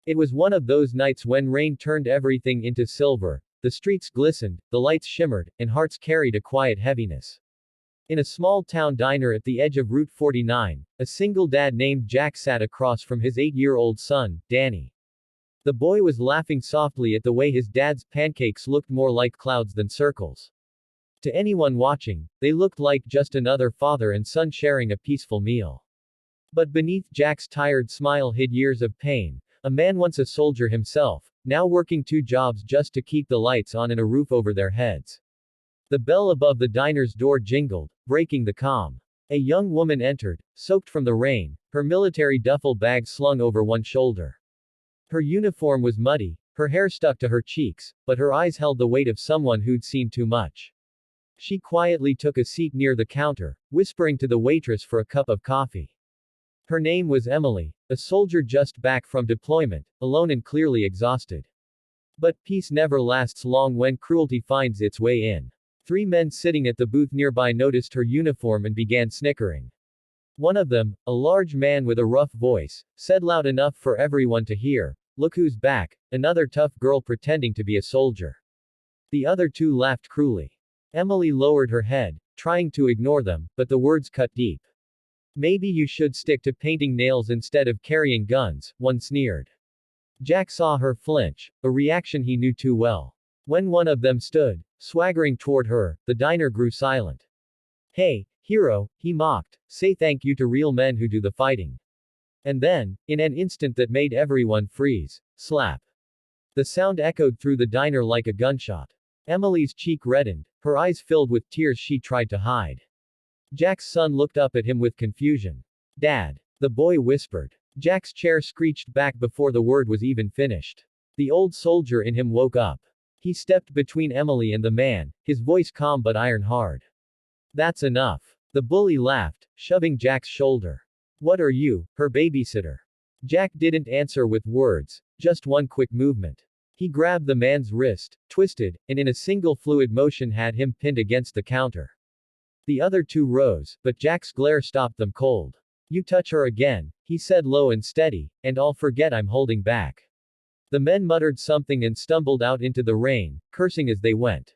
It was one of those nights when rain turned everything into silver, the streets glistened, the lights shimmered, and hearts carried a quiet heaviness. In a small town diner at the edge of Route 49, a single dad named Jack sat across from his 8-year-old son, Danny. The boy was laughing softly at the way his dad's pancakes looked more like clouds than circles. To anyone watching, they looked like just another father and son sharing a peaceful meal. But beneath Jack's tired smile hid years of pain. A man once a soldier himself, now working 2 jobs just to keep the lights on and a roof over their heads. The bell above the diner's door jingled, breaking the calm. A young woman entered, soaked from the rain, her military duffel bag slung over one shoulder. Her uniform was muddy, her hair stuck to her cheeks, but her eyes held the weight of someone who'd seen too much. She quietly took a seat near the counter, whispering to the waitress for a cup of coffee. Her name was Emily, a soldier just back from deployment, alone and clearly exhausted. But peace never lasts long when cruelty finds its way in. 3 men sitting at the booth nearby noticed her uniform and began snickering. One of them, a large man with a rough voice, said loud enough for everyone to hear, "Look who's back," another tough girl pretending to be a soldier. The other 2 laughed cruelly. Emily lowered her head, trying to ignore them, but the words cut deep. "Maybe you should stick to painting nails instead of carrying guns," one sneered. Jack saw her flinch, a reaction he knew too well. When one of them stood, swaggering toward her, the diner grew silent. "Hey, hero," he mocked, "say thank you to real men who do the fighting." And then, in an instant that made everyone freeze, slap. The sound echoed through the diner like a gunshot. Emily's cheek reddened, her eyes filled with tears she tried to hide. Jack's son looked up at him with confusion. "Dad," the boy whispered. Jack's chair screeched back before the word was even finished. The old soldier in him woke up. He stepped between Emily and the man, his voice calm but iron hard. "That's enough." The bully laughed, shoving Jack's shoulder. "What are you, her babysitter?" Jack didn't answer with words, just one quick movement. He grabbed the man's wrist, twisted, and in a single fluid motion had him pinned against the counter. The other 2 rose, but Jack's glare stopped them cold. "You touch her again," he said low and steady, "and I'll forget I'm holding back." The men muttered something and stumbled out into the rain, cursing as they went.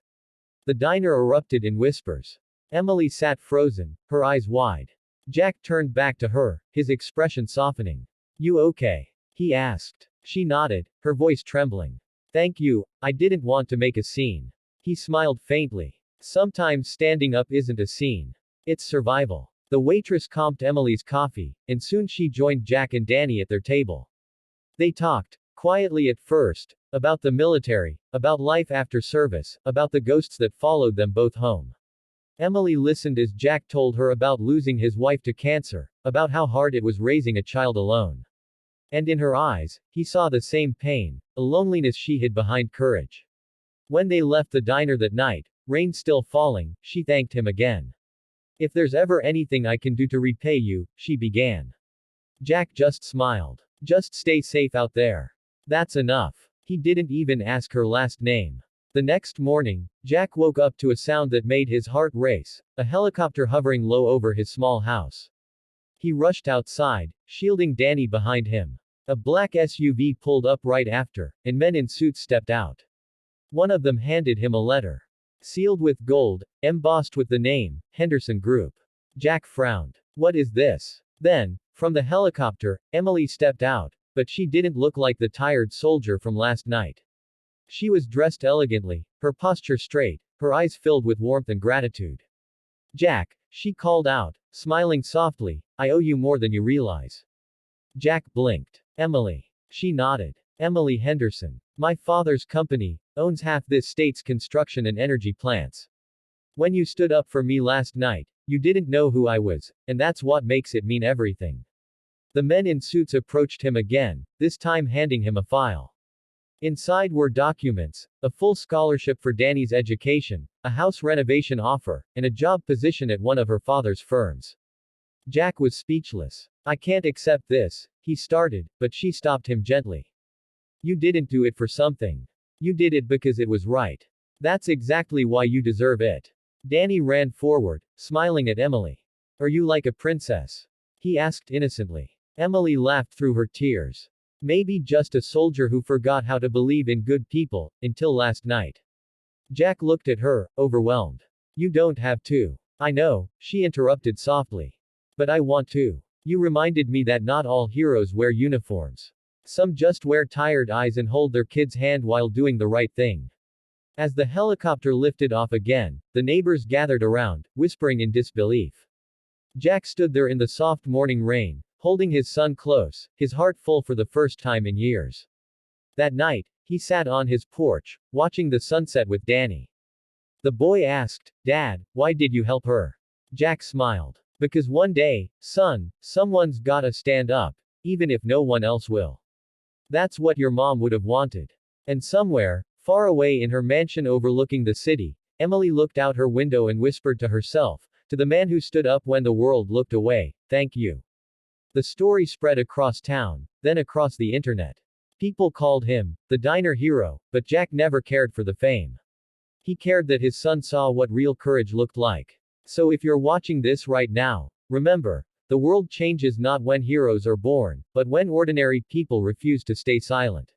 The diner erupted in whispers. Emily sat frozen, her eyes wide. Jack turned back to her, his expression softening. "You okay?" he asked. She nodded, her voice trembling. "Thank you, I didn't want to make a scene." He smiled faintly. "Sometimes standing up isn't a scene. It's survival." The waitress comped Emily's coffee, and soon she joined Jack and Danny at their table. They talked, quietly at first, about the military, about life after service, about the ghosts that followed them both home. Emily listened as Jack told her about losing his wife to cancer, about how hard it was raising a child alone. And in her eyes, he saw the same pain, a loneliness she hid behind courage. When they left the diner that night, rain still falling, she thanked him again. "If there's ever anything I can do to repay you," she began. Jack just smiled. "Just stay safe out there. That's enough." He didn't even ask her last name. The next morning, Jack woke up to a sound that made his heart race, a helicopter hovering low over his small house. He rushed outside, shielding Danny behind him. A black SUV pulled up right after, and men in suits stepped out. One of them handed him a letter. Sealed with gold, embossed with the name, Henderson Group. Jack frowned. "What is this?" Then, from the helicopter, Emily stepped out, but she didn't look like the tired soldier from last night. She was dressed elegantly, her posture straight, her eyes filled with warmth and gratitude. "Jack," she called out, smiling softly, "I owe you more than you realize." Jack blinked. "Emily." She nodded. "Emily Henderson. My father's company owns half this state's construction and energy plants. When you stood up for me last night, you didn't know who I was, and that's what makes it mean everything." The men in suits approached him again, this time handing him a file. Inside were documents, a full scholarship for Danny's education, a house renovation offer, and a job position at one of her father's firms. Jack was speechless. "I can't accept this," he started, but she stopped him gently. "You didn't do it for something. You did it because it was right. That's exactly why you deserve it." Danny ran forward, smiling at Emily. "Are you like a princess?" he asked innocently. Emily laughed through her tears. Maybe just a soldier who forgot how to believe in good people, until last night. Jack looked at her, overwhelmed. You don't have to. I know, she interrupted softly. But I want to. You reminded me that not all heroes wear uniforms. Some just wear tired eyes and hold their kid's hand while doing the right thing. As the helicopter lifted off again, the neighbors gathered around, whispering in disbelief. Jack stood there in the soft morning rain, holding his son close, his heart full for the first time in years. That night, he sat on his porch, watching the sunset with Danny. The boy asked, Dad, why did you help her? Jack smiled. Because one day, son, someone's gotta stand up, even if no one else will. That's what your mom would have wanted. And somewhere, far away in her mansion overlooking the city, Emily looked out her window and whispered to herself, to the man who stood up when the world looked away, thank you. The story spread across town, then across the internet. People called him the diner hero, but Jack never cared for the fame. He cared that his son saw what real courage looked like. So if you're watching this right now, remember, the world changes not when heroes are born, but when ordinary people refuse to stay silent.